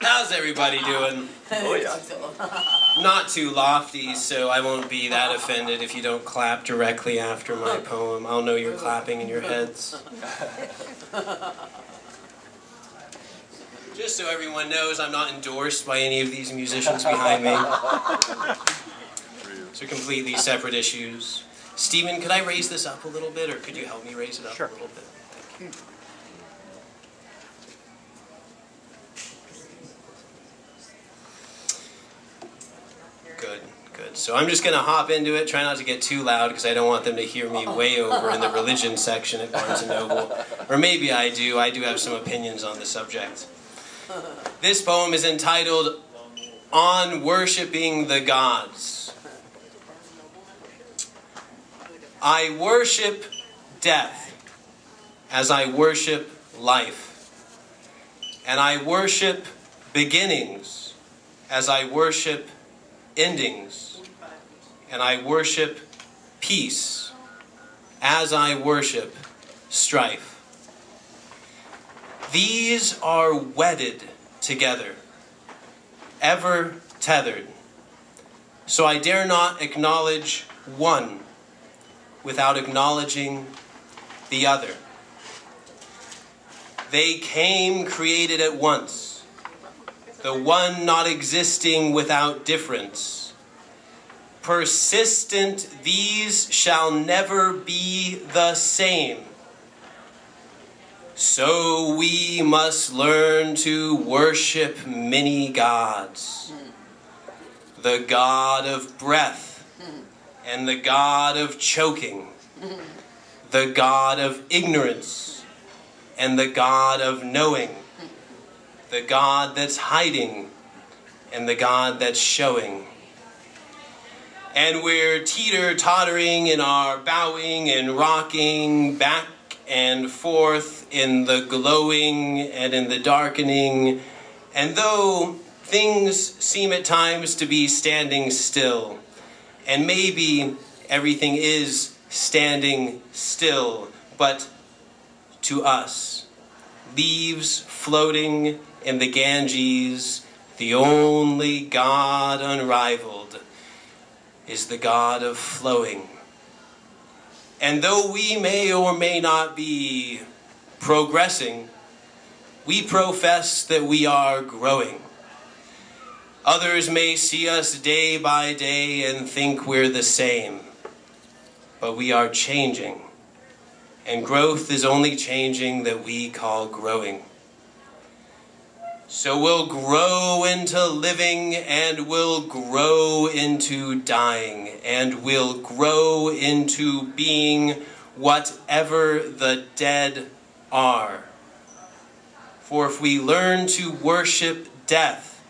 How's everybody doing? Oh, yeah. Not too lofty, so I won't be that offended if you don't clap directly after my poem. I'll know you're clapping in your heads. Just so everyone knows, I'm not endorsed by any of these musicians behind me. So completely separate issues. Stephen, could I raise this up a little bit, or could you help me raise it up a little bit? Thank you. Good, good. So I'm just going to hop into it. Try not to get too loud because I don't want them to hear me way over in the religion section at Barnes & Noble. Or maybe I do. I do have some opinions on the subject. This poem is entitled, On Worshipping the Gods. I worship death as I worship life. And I worship beginnings as I worship endings. And I worship peace as I worship strife. These are wedded together, ever tethered. So I dare not acknowledge one without acknowledging the other. They came created at once, the one not existing without difference. Persistent, these shall never be the same. So we must learn to worship many gods. The God of breath, and the God of choking, the God of ignorance, and the God of knowing, the God that's hiding, and the God that's showing. And we're teeter-tottering in our bowing and rocking back and forth in the glowing and in the darkening. And though things seem at times to be standing still, and maybe everything is standing still, but to us, leaves floating in the Ganges, the only God unrivaled is the God of flowing. And though we may or may not be progressing, we profess that we are growing. Others may see us day by day and think we're the same, but we are changing, and growth is only changing that we call growing. So we'll grow into living, and we'll grow into dying, and we'll grow into being whatever the dead are. For if we learn to worship death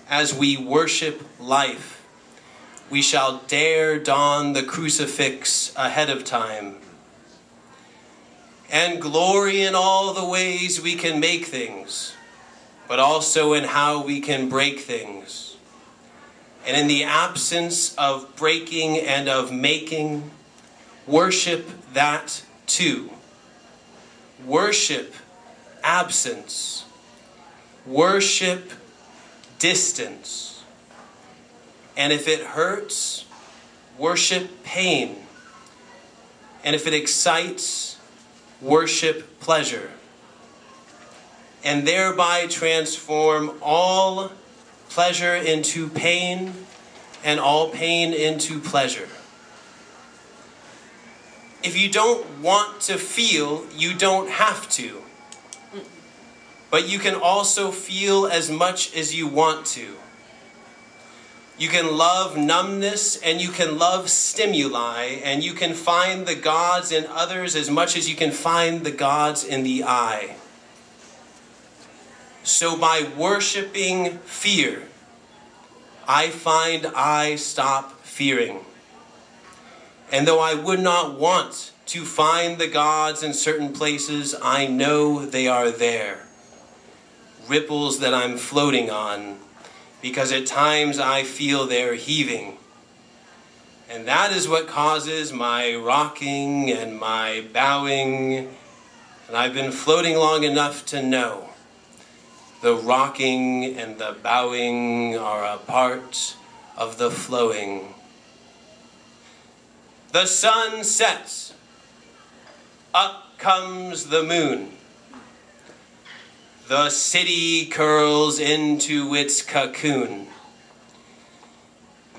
as we worship life, we shall dare don the crucifix ahead of time, and glory in all the ways we can make things, but also in how we can break things. And in the absence of breaking and of making, worship that too. Worship absence. Worship distance. And if it hurts, worship pain. And if it excites, worship pleasure. And thereby transform all pleasure into pain and all pain into pleasure. If you don't want to feel, you don't have to. But you can also feel as much as you want to. You can love numbness and you can love stimuli, and you can find the gods in others as much as you can find the gods in the eye. So by worshiping fear, I find I stop fearing. And though I would not want to find the gods in certain places, I know they are there. Ripples that I'm floating on, because at times I feel they're heaving. And that is what causes my rocking and my bowing. And I've been floating long enough to know The rocking and the bowing are a part of the flowing. The sun sets, up comes the moon. The city curls into its cocoon.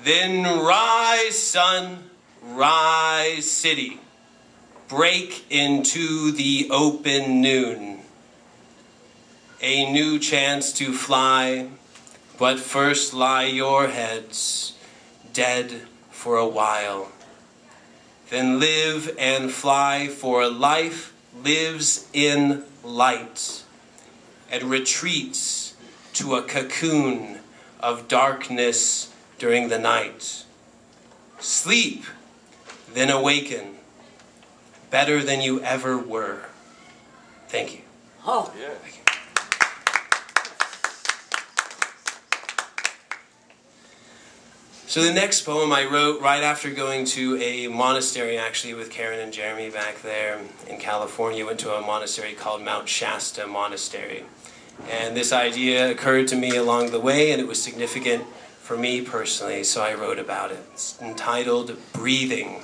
Then rise, sun, rise, city. Break into the open noon. A new chance to fly, but first lie your heads dead for a while. Then live and fly, for life lives in light and retreats to a cocoon of darkness during the night. Sleep, then awaken, better than you ever were. Thank you. Oh. Yeah. Thank you. So the next poem I wrote right after going to a monastery, actually, with Karen and Jeremy back there in California. Went to a monastery called Mount Shasta Monastery. And this idea occurred to me along the way, and it was significant for me personally, so I wrote about it. It's entitled Breathing.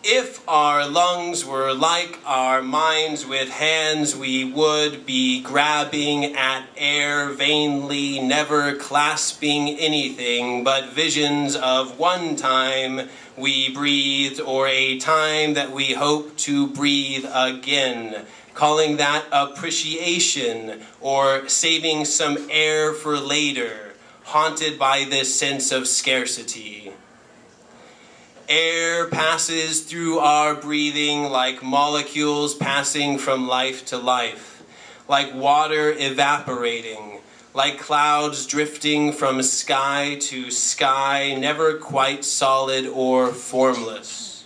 If our lungs were like our minds with hands, we would be grabbing at air vainly, never clasping anything but visions of one time we breathed or a time that we hope to breathe again, calling that appreciation or saving some air for later, haunted by this sense of scarcity. Air passes through our breathing like molecules passing from life to life, like water evaporating, like clouds drifting from sky to sky, never quite solid or formless.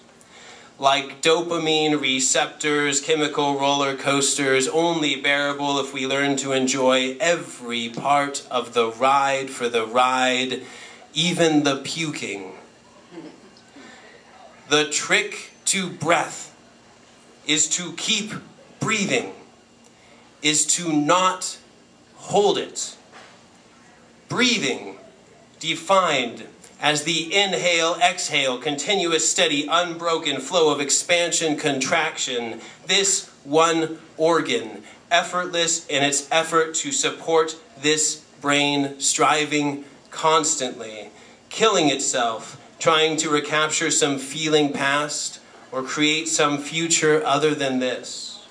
Like dopamine receptors, chemical roller coasters, only bearable if we learn to enjoy every part of the ride for the ride, even the puking. The trick to breath is to keep breathing, is to not hold it. Breathing, defined as the inhale-exhale, continuous, steady, unbroken flow of expansion, contraction, this one organ, effortless in its effort to support this brain, striving constantly, killing itself, trying to recapture some feeling past or create some future other than this.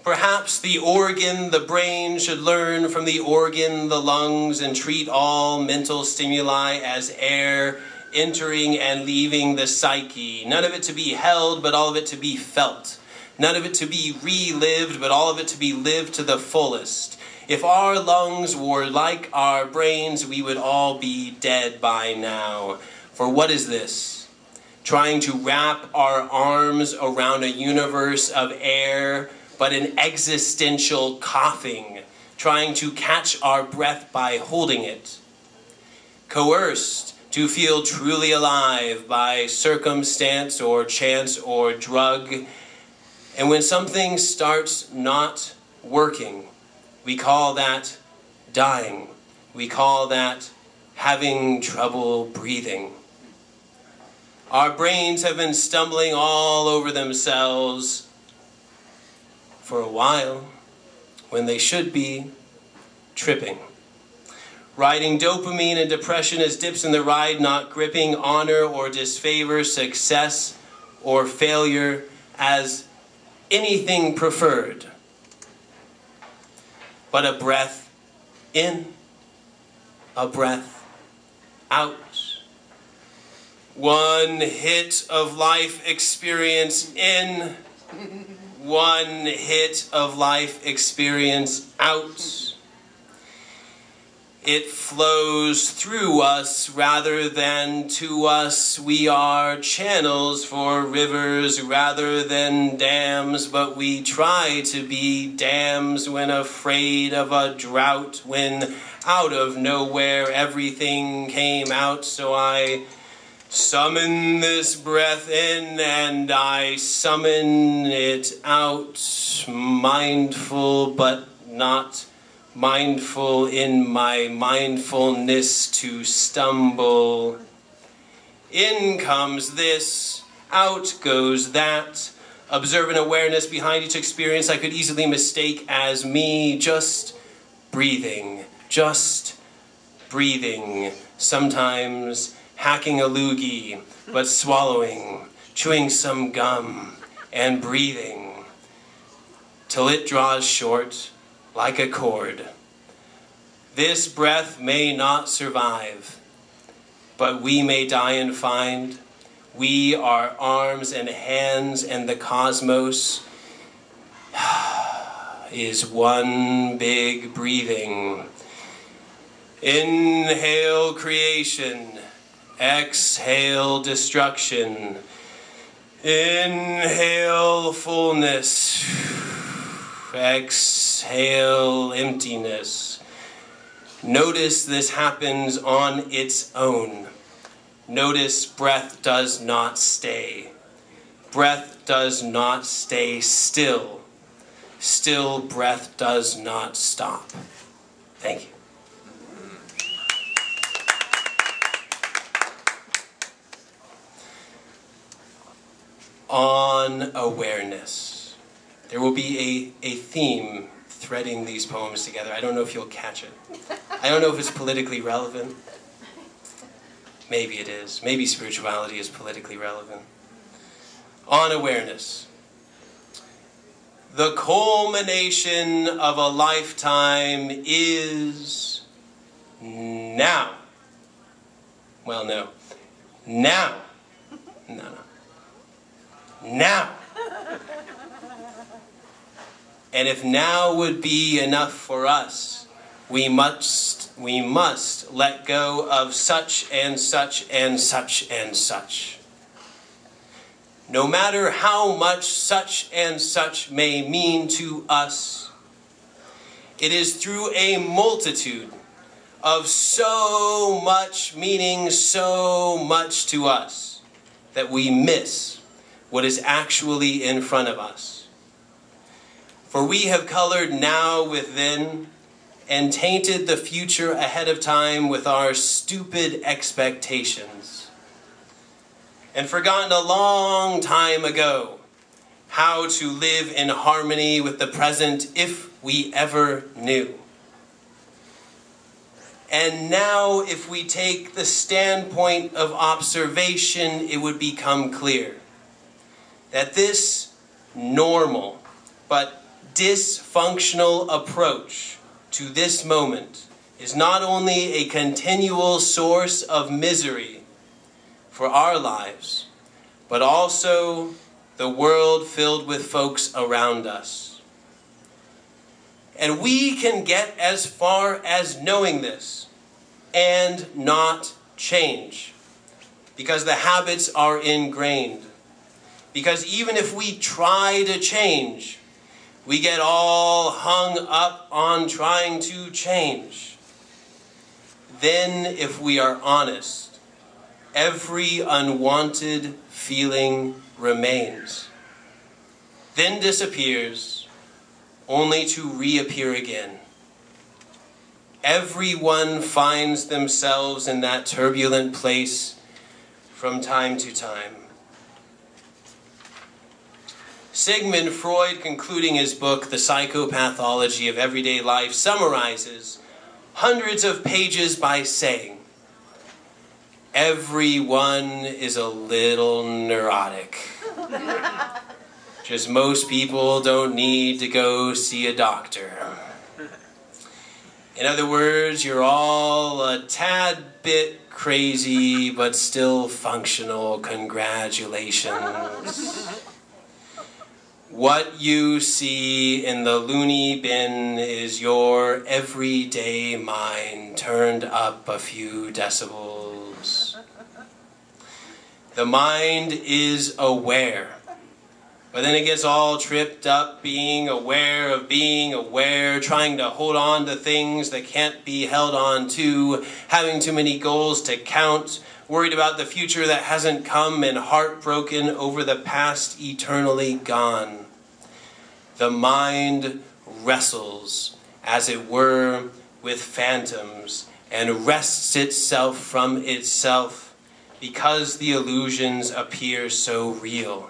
Perhaps the organ, the brain, should learn from the organ, the lungs, and treat all mental stimuli as air entering and leaving the psyche. None of it to be held, but all of it to be felt. None of it to be relived, but all of it to be lived to the fullest. If our lungs were like our brains, we would all be dead by now. For what is this? Trying to wrap our arms around a universe of air, but an existential coughing, trying to catch our breath by holding it. Coerced to feel truly alive by circumstance or chance or drug. And when something starts not working, we call that dying. We call that having trouble breathing. Our brains have been stumbling all over themselves for a while when they should be tripping. Riding dopamine and depression as dips in the ride, not gripping honor or disfavor, success or failure as anything preferred. But a breath in, a breath out. One hit of life experience in, one hit of life experience out. It flows through us rather than to us. We are channels for rivers rather than dams, but we try to be dams when afraid of a drought, when out of nowhere everything came out. So I Summon this breath in and I summon it out, mindful but not mindful in my mindfulness to stumble. In comes this, out goes that. Observant awareness behind each experience I could easily mistake as me just breathing, sometimes hacking a loogie, but swallowing, chewing some gum, and breathing, till it draws short like a cord. This breath may not survive, but we may die and find we are arms and hands, and the cosmos is one big breathing. Inhale creation, exhale destruction. Inhale fullness, exhale emptiness. Notice this happens on its own. Notice breath does not stay. Breath does not stay still. Still breath does not stop. Thank you. On awareness. There will be a theme threading these poems together. I don't know if you'll catch it. I don't know if it's politically relevant. Maybe it is. Maybe spirituality is politically relevant. On awareness. The culmination of a lifetime is now. Well, no. Now. No. Now. And if now would be enough for us, we must let go of such and such and such and such. No matter how much such and such may mean to us, it is through a multitude of so much meaning so much to us that we miss what is actually in front of us. For we have colored now with then, and tainted the future ahead of time with our stupid expectations, and forgotten a long time ago how to live in harmony with the present if we ever knew. And now, if we take the standpoint of observation, it would become clear that this normal but dysfunctional approach to this moment is not only a continual source of misery for our lives, but also the world filled with folks around us. And we can get as far as knowing this and not change, because the habits are ingrained. Because even if we try to change, we get all hung up on trying to change. Then, if we are honest, every unwanted feeling remains, then disappears, only to reappear again. Everyone finds themselves in that turbulent place from time to time. Sigmund Freud, concluding his book, The Psychopathology of Everyday Life, summarizes hundreds of pages by saying, everyone is a little neurotic. Just most people don't need to go see a doctor. In other words, you're all a tad bit crazy, but still functional. Congratulations. What you see in the loony bin is your everyday mind turned up a few decibels. The mind is aware, But then it gets all tripped up, being aware of being aware, trying to hold on to things that can't be held on to, having too many goals to count, worried about the future that hasn't come, and heartbroken over the past eternally gone. The mind wrestles, as it were, with phantoms, and wrests itself from itself, because the illusions appear so real.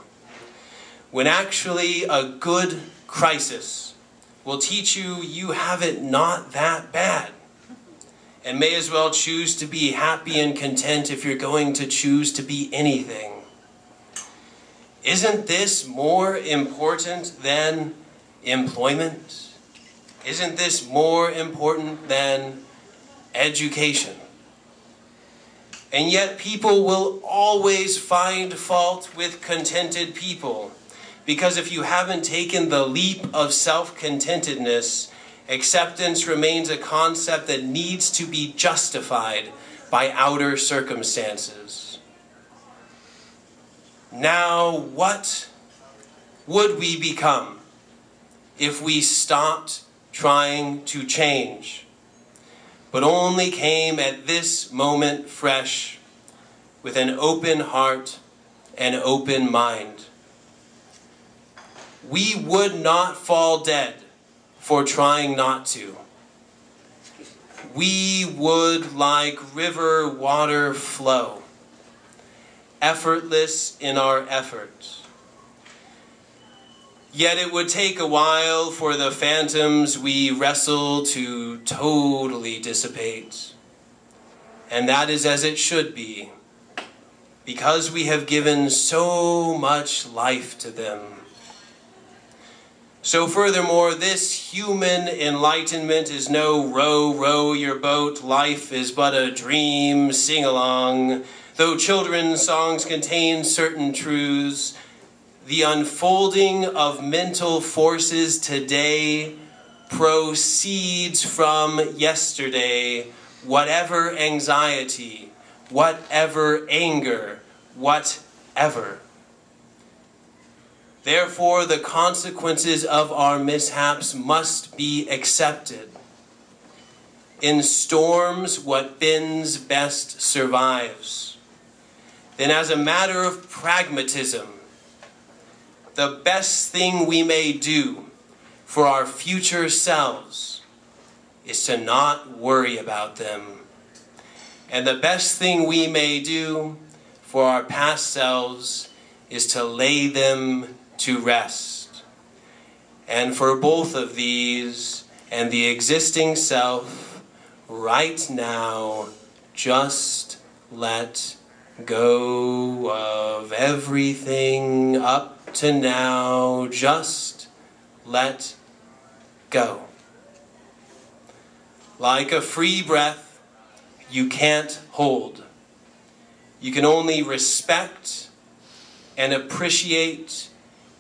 When actually a good crisis will teach you you have it not that bad, and may as well choose to be happy and content if you're going to choose to be anything. Isn't this more important than employment? Isn't this more important than education? And yet people will always find fault with contented people, because if you haven't taken the leap of self-contentedness, acceptance remains a concept that needs to be justified by outer circumstances. Now, what would we become if we stopped trying to change, but only came at this moment fresh, with an open heart and open mind? We would not fall dead for trying not to. We would, like river water, flow, effortless in our efforts. Yet it would take a while for the phantoms we wrestle to totally dissipate. And that is as it should be, because we have given so much life to them. So furthermore, this human enlightenment is no row, row your boat, life is but a dream, sing along. Though children's songs contain certain truths, the unfolding of mental forces today proceeds from yesterday, whatever anxiety, whatever anger, whatever. Therefore, the consequences of our mishaps must be accepted. In storms, what bends best survives. Then, as a matter of pragmatism, the best thing we may do for our future selves is to not worry about them. And the best thing we may do for our past selves is to lay them to rest. And for both of these and the existing self, right now, just let go of everything up to now. Just let go. Like a free breath, you can't hold. You can only respect and appreciate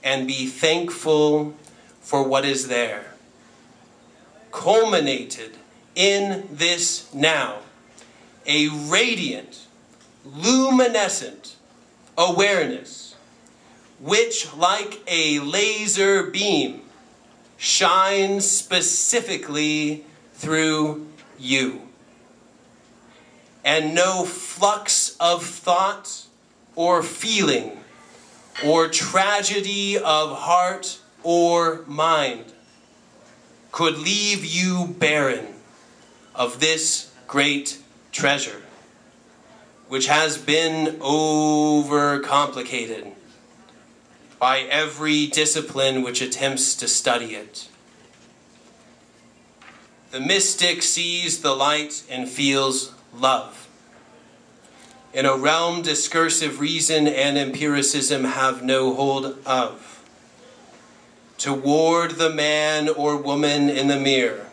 and be thankful for what is there. Culminated in this now, a radiant, luminescent awareness, which, like a laser beam, shines specifically through you. And no flux of thought or feeling or tragedy of heart or mind could leave you barren of this great treasure, which has been overcomplicated by every discipline which attempts to study it. The mystic sees the light and feels love. In a realm discursive reason and empiricism have no hold of. Toward the man or woman in the mirror,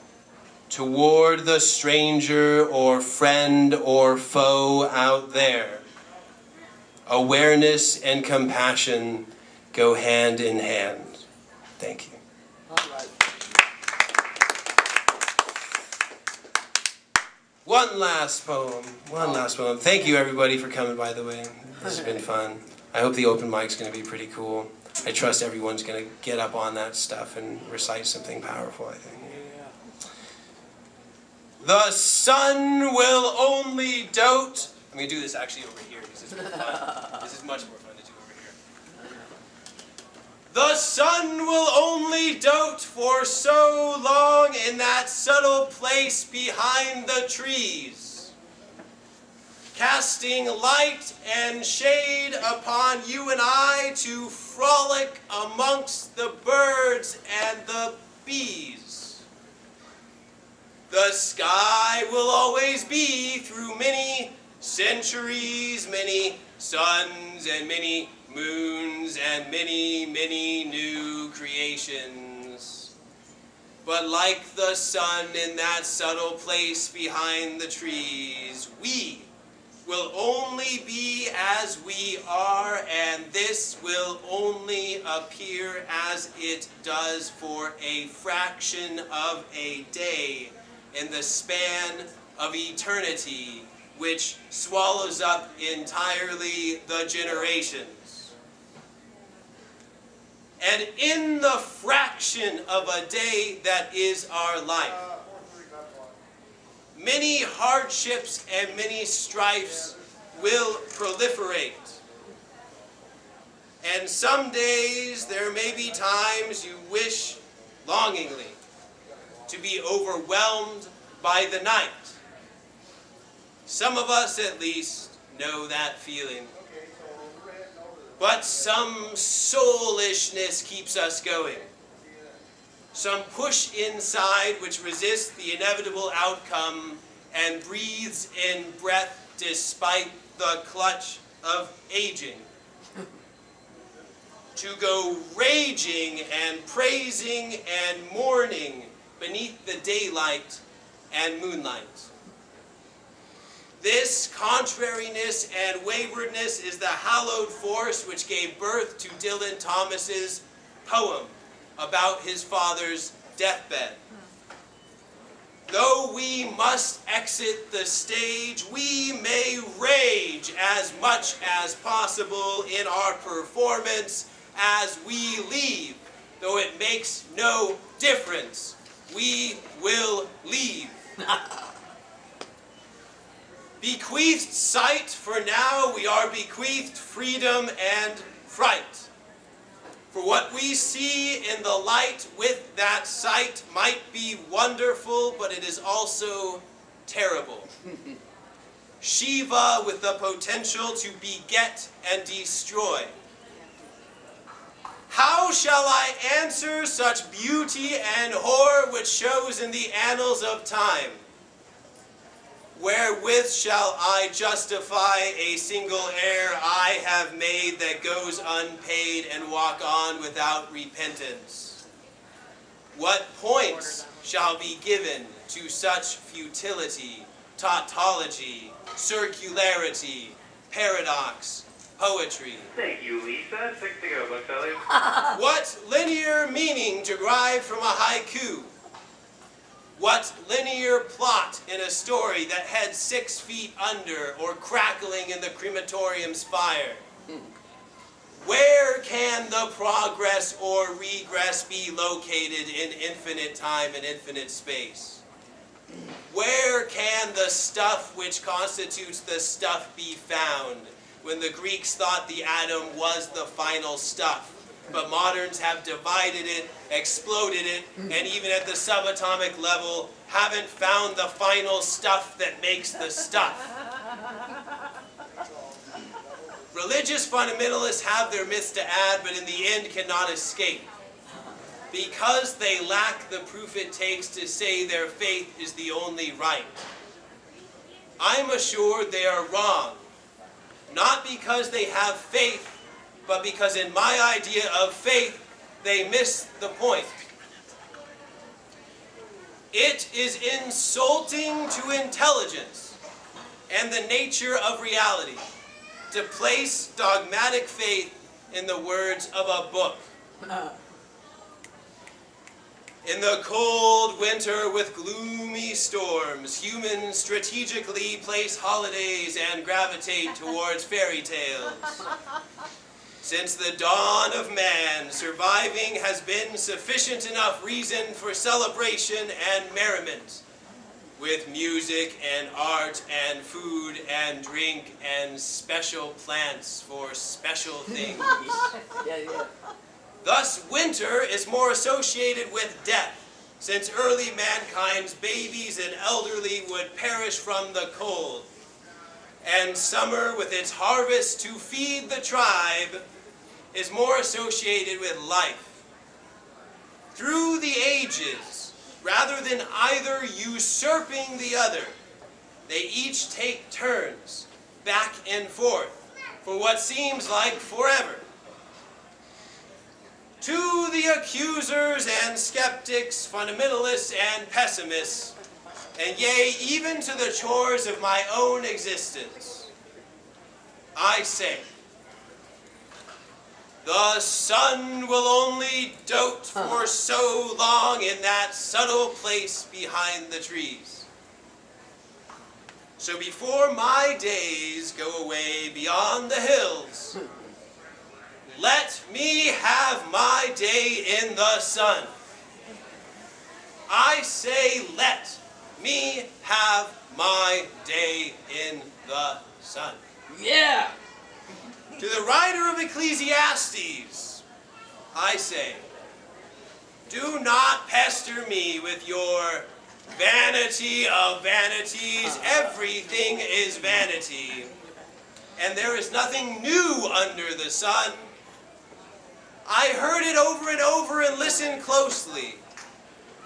toward the stranger or friend or foe out there, awareness and compassion go hand in hand. Thank you. All right. One last poem. Thank you, everybody, for coming, by the way. This has been fun. I hope the open mic's going to be pretty cool. I trust everyone's going to get up on that stuff and recite something powerful, I think. The sun will only dote. I'm going to do this actually over here because it's more fun. This is much more fun to do over here. The sun will only dote for so long in that subtle place behind the trees, casting light and shade upon you and I to frolic amongst the birds and the bees. The sky will always be through many centuries, many suns and many moons and many, many new creations. But like the sun in that subtle place behind the trees, we will only be as we are, and this will only appear as it does for a fraction of a day in the span of eternity, which swallows up entirely the generations. And in the fraction of a day that is our life, many hardships and many strifes will proliferate. And some days there may be times you wish longingly to be overwhelmed by the night. Some of us, at least, know that feeling. But some soulishness keeps us going. Some push inside which resists the inevitable outcome and breathes in breath despite the clutch of aging. To go raging and praising and mourning beneath the daylight and moonlight. This contrariness and waywardness is the hallowed force which gave birth to Dylan Thomas's poem about his father's deathbed. Though we must exit the stage, we may rage as much as possible in our performance as we leave, though it makes no difference. We will leave. Bequeathed sight, for now we are bequeathed freedom and fright. For what we see in the light with that sight might be wonderful, but it is also terrible. Shiva with the potential to beget and destroy. How shall I answer such beauty and horror which shows in the annals of time? Wherewith shall I justify a single error I have made that goes unpaid and walk on without repentance? What points shall be given to such futility, tautology, circularity, paradox, poetry? Thank you, Lisa. 6 to go, Booksellers. What linear meaning derived from a haiku? What linear plot in a story that heads 6 feet under or crackling in the crematorium's fire? Where can the progress or regress be located in infinite time and infinite space? Where can the stuff which constitutes the stuff be found when the Greeks thought the atom was the final stuff? But moderns have divided it, exploded it, and even at the subatomic level, haven't found the final stuff that makes the stuff. Religious fundamentalists have their myths to add, but in the end cannot escape. Because they lack the proof it takes to say their faith is the only right. I'm assured they are wrong, not because they have faith, but because in my idea of faith, they miss the point. It is insulting to intelligence and the nature of reality to place dogmatic faith in the words of a book. In the cold winter with gloomy storms, humans strategically place holidays and gravitate towards fairy tales. Since the dawn of man, surviving has been sufficient enough reason for celebration and merriment, with music and art and food and drink and special plants for special things. Thus, winter is more associated with death, since early mankind's babies and elderly would perish from the cold. And summer, with its harvest to feed the tribe, is more associated with life. Through the ages, rather than either usurping the other, they each take turns back and forth for what seems like forever. To the accusers and skeptics, fundamentalists and pessimists, and yea, even to the chores of my own existence, I say, the sun will only dote for so long in that subtle place behind the trees. So before my days go away beyond the hills, let me have my day in the sun. I say, let me have my day in the sun. Yeah! To the writer of Ecclesiastes, I say, do not pester me with your vanity of vanities. Everything is vanity, and there is nothing new under the sun. I heard it over and over and listened closely.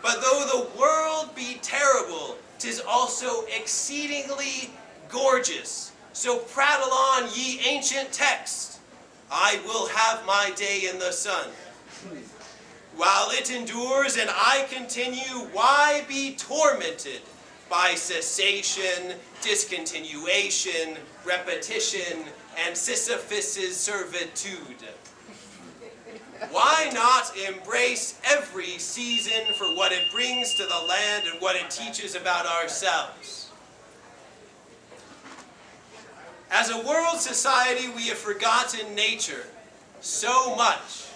But though the world be terrible, 'tis also exceedingly gorgeous. So prattle on, ye ancient texts. I will have my day in the sun. While it endures and I continue, why be tormented by cessation, discontinuation, repetition, and Sisyphus's servitude? Why not embrace every season for what it brings to the land and what it teaches about ourselves? As a world society, we have forgotten nature so much.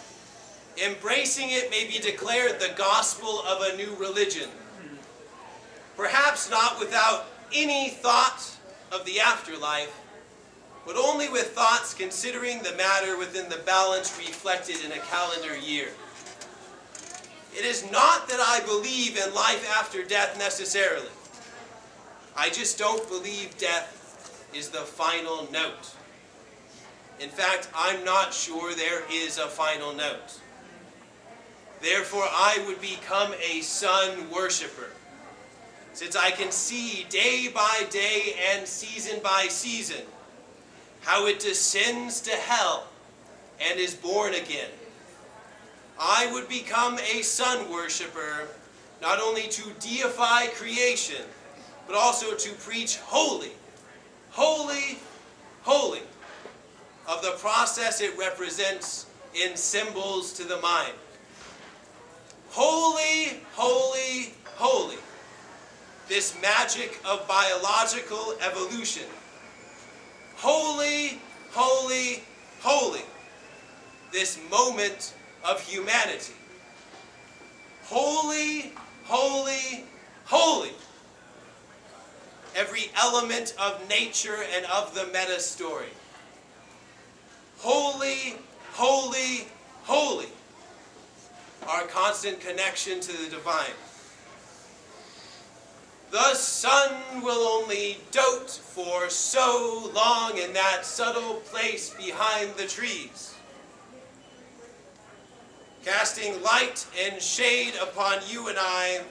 Embracing it may be declared the gospel of a new religion. Perhaps not without any thought of the afterlife, but only with thoughts considering the matter within the balance reflected in a calendar year. It is not that I believe in life after death necessarily. I just don't believe death is the final note. In fact, I'm not sure there is a final note. Therefore, I would become a sun worshiper, since I can see day by day and season by season how it descends to hell and is born again. I would become a sun worshiper, not only to deify creation, but also to preach holy, holy, holy of the process it represents in symbols to the mind. Holy, holy, holy, this magic of biological evolution. Holy, holy, holy, this moment of humanity. Holy, holy, holy, every element of nature and of the meta-story. Holy, holy, holy, our constant connection to the divine. The sun will only dote for so long in that subtle place behind the trees, casting light and shade upon you and I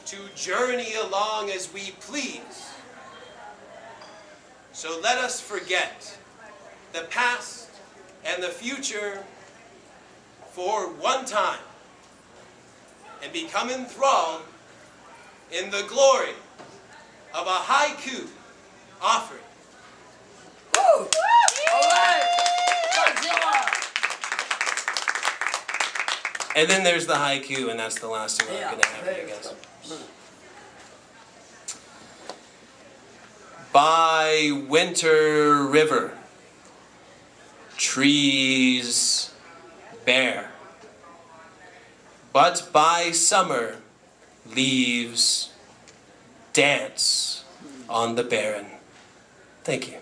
to journey along as we please. So let us forget the past and the future for one time and become enthralled in the glory of a haiku offering. Woo! All right! Godzilla! And then there's the haiku, and that's the last thing I'm going to have for you guys. By Winter River, trees bare, but by summer leaves dance on the barren. Thank you.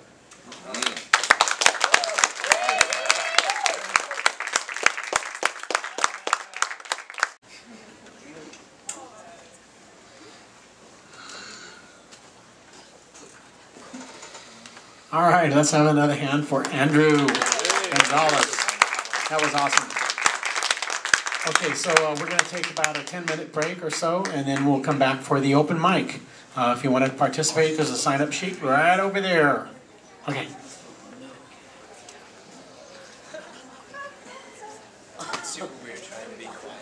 All right, let's have another hand for Andrew Gonzalez. That was awesome. Okay, so we're going to take about a 10-minute break or so, and then we'll come back for the open mic. If you want to participate, there's a sign-up sheet right over there. Okay. Super weird trying to be quiet.